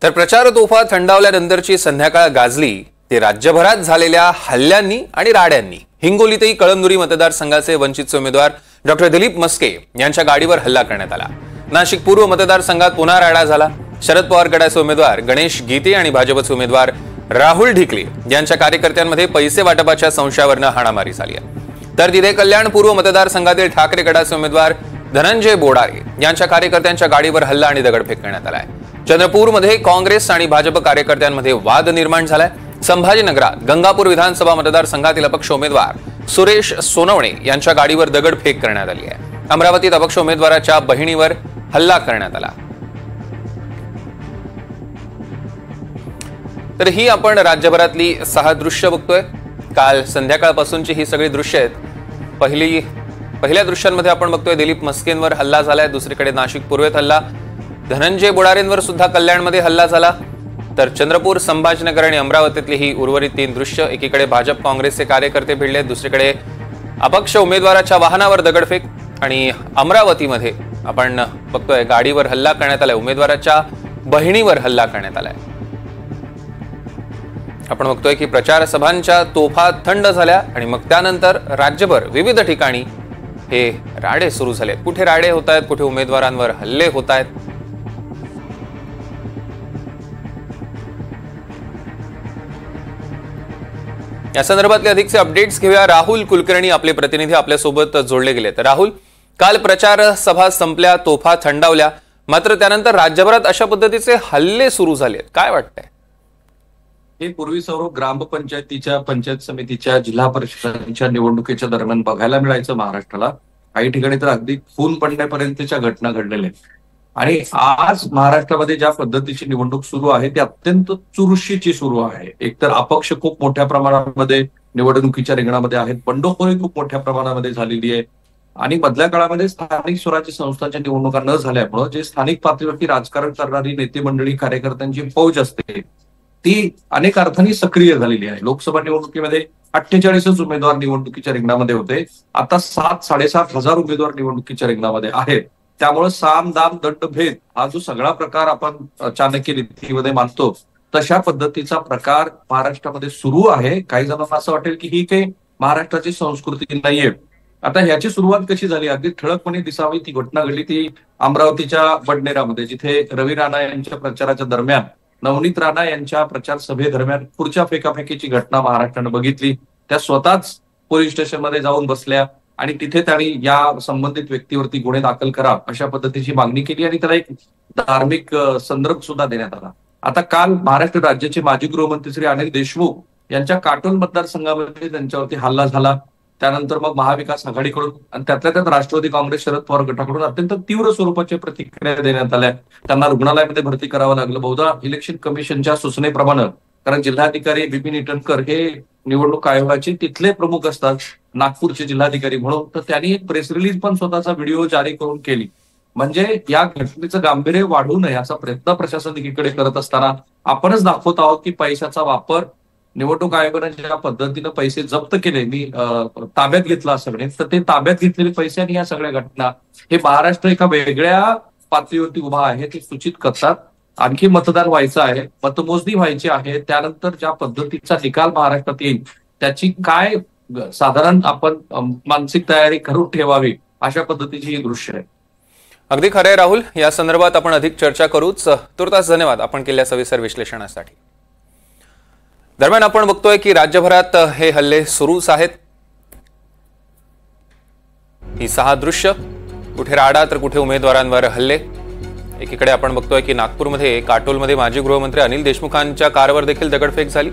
तर प्रचार तोफा थंडावल्यानंतरची संध्याकाळ गाजली ते राज्यभरात झालेल्या हल्ल्यांनी आणि राड्यांनी। हिंगोलीतही कळमनुरी मतदारसंघाचे वंचितचे उमेदवार डॉक्टर दिलीप मस्के यांच्या गाडीवर हल्ला करण्यात आला। नाशिक पूर्व मतदारसंघात पुन्हा राडा झाला। शरद पवार गटाचे उमेदवार गणेश गीते आणि भाजपचे उमेदवार राहुल ढिकले यांच्या कार्यकर्त्यांमध्ये पैसे वाटपाच्या संशयावरून हाणामारी झाली आहे। तर तिथे कल्याण पूर्व मतदारसंघातील ठाकरे गटाचे उमेदवार धनंजय बोडारे यांच्या कार्यकर्त्यांच्या गाडीवर हल्ला आणि दगडफेक करण्यात आलाय। चंद्रपूरमध्ये काँग्रेस आणि भाजप कार्यकर्त्यांमध्ये वाद निर्माण झालाय। संभाजीनगरात गंगापूर विधानसभा मतदारसंघातील अपक्ष उमेदवार सुरेश सोनवणे यांच्या गाडीवर दगडफेक करण्यात आली आहे। अमरावतीत अपक्ष उमेदवाराच्या बहिणीवर हल्ला करण्यात आला। तर ही आपण राज्यभरातली 6 दृश्य बघतोय। काल संध्याकाळपासूनची ही सगळी दृश्य आहेत। पहिल्या दृश्यांमध्ये आपण बघतोय दिलीप मस्केंवर हल्ला झालाय। दुसरीकडे नाशिक पूर्वेत हल्ला, धनंजय बोडारेंवर सुद्धा कल्याणमध्ये हल्ला झाला। तर चंद्रपूर, संभाजीनगर आणि अमरावतीतली ही उर्वरित 3 दृश्य। एकीकडे भाजप काँग्रेसचे कार्यकर्ते भिडले, दुसरीकडे अपक्ष उमेदवाराच्या वाहनावर दगडफेक आणि अमरावतीमध्ये आपण बघतोय गाडीवर हल्ला करण्यात आलाय, उमेदवाराच्या बहिणीवर हल्ला करण्यात आलाय। आपण बघतोय की प्रचार सभांच्या तोफा थंड झाल्या आणि मग त्यानंतर राज्यभर विविध ठिकाणी हे राडे सुरू झाले। कुठे राडे होत आहेत, कुठे उमेदवारांवर हल्ले होत आहेत। या संदर्भातले अधिकचे अपडेट्स घेऊया। राहुल कुलकर्णी आपले प्रतिनिधी आपल्यासोबत जोडले गेले। तर राहुल, काल प्रचार सभा संपल्या, तोफा थंडावल्या, मात्र त्यानंतर राज्यभरात अशा पद्धतीचे हल्ले सुरू झाले, काय वाटतंय? हे पूर्वी सर्व ग्रामपंचायतीच्या, पंचायत समितीच्या, जिल्हा परिषदांच्या निवडणुकीच्या दरम्यान बघायला मिळायचं महाराष्ट्राला। काही ठिकाणी तर अगदी खून पडण्यापर्यंतच्या घटना घडलेल्या आहेत। आणि आज महाराष्ट्रामध्ये ज्या पद्धतीची निवडणूक सुरू आहे ती अत्यंत चुरशीची सुरू आहे। एकतर अपक्ष खूप मोठ्या प्रमाणामध्ये निवडणुकीच्या रिंगणामध्ये आहेत, बंडखोरी खूप मोठ्या प्रमाणामध्ये झालेली आहे आणि मधल्या काळामध्ये स्थानिक स्वराज्य संस्थांच्या निवडणुका न झाल्यामुळे जे स्थानिक पातळीवरती राजकारण करणारी नेते मंडळी, कार्यकर्त्यांची फौज असते ती अनेक अर्थांनी सक्रिय झालेली आहे। लोकसभा निवडणुकीमध्ये 48 उमेदवार निवडणुकीच्या रिंगणामध्ये होते, आता 7-7.5 हजार उमेदवार निवडणुकीच्या रिंगणामध्ये आहेत। त्यामुळे साम, दाम, दंड, भेद हा जो सगळा प्रकार आपण चाणक्य नीतीमध्ये मानतो तशा पद्धतीचा प्रकार महाराष्ट्रामध्ये सुरू आहे। काही जणांना असं वाटेल की ही काही महाराष्ट्राची संस्कृती नाहीये। आता ह्याची सुरुवात कशी झाली, अगदी ठळकपणे दिसावी ती घटना घडली ती अमरावतीच्या बडनेरामध्ये, जिथे रवी राणा यांच्या प्रचाराच्या दरम्यान नवनीत राणा यांच्या प्रचार सभेदरम्यान खुर्च्या फेकाफेकीची घटना महाराष्ट्रानं बघितली। त्या स्वतःच पोलीस स्टेशनमध्ये जाऊन बसल्या आणि तिथे त्यांनी या संबंधित व्यक्तीवरती गुन्हे दाखल करा अशा पद्धतीची मागणी केली आणि त्याला एक धार्मिक संदर्भ सुद्धा देण्यात आला। आता काल महाराष्ट्र राज्याचे माजी गृहमंत्री श्री अनिल देशमुख यांच्या काटोल मतदारसंघामध्ये त्यांच्यावरती हल्ला झाला। त्यानंतर मग महाविकास आघाडीकडून आणि त्यातल्या त्यात राष्ट्रवादी काँग्रेस, शरद पवार गटाकडून अत्यंत तीव्र स्वरूपाच्या प्रतिक्रिया देण्यात आल्या। त्यांना रुग्णालयामध्ये भरती करावं लागलं, बहुधा इलेक्शन कमिशनच्या सूचनेप्रमाणे, कारण जिल्हाधिकारी बिपिन इटनकर हे निवडणूक आयोगाचे तिथले प्रमुख असतात, नागपूरचे जिल्हाधिकारी म्हणून। तर त्यांनी एक प्रेस रिलीज पण स्वतःचा व्हिडिओ जारी करून केली। म्हणजे या घटनेचं गांभीर्य वाढू नये असा प्रयत्न प्रशासन एकीकडे करत असताना आपणच दाखवत आहोत की पैशाचा वापर, निवडणूक आयोगाने ज्या पद्धतीनं पैसे जप्त केले, मी ताब्यात घेतला असं म्हणेन, तर ते ताब्यात घेतलेले पैसे आणि या सगळ्या घटना हे महाराष्ट्र एका वेगळ्या पातळीवरती उभा आहे ते सूचित करतात। आणखी मतदान व्हायचं आहे, मतमोजणी व्हायची आहे, त्यानंतर ज्या पद्धतीचा निकाल महाराष्ट्रात येईल त्याची काय साधारण आपण मानसिक तयारी करून ठेवावी अशा पद्धतीची ही दृश्य आहे। अगदी खरंय राहुल, या संदर्भात आपण अधिक चर्चा करूच। तुर्तास धन्यवाद आपण केलेल्या सविस्तर विश्लेषणासाठी। दरम्यान आपण बघतोय की राज्यभरात हे हल्ले सुरूच आहेत। ही 6 दृश्य, कुठे राडा तर कुठे उमेदवारांवर हल्ले। एकीकडे आपण बघतोय की नागपूरमध्ये काटोलमध्ये माजी गृहमंत्री अनिल देशमुखांच्या कारवर देखील दगडफेक झाली।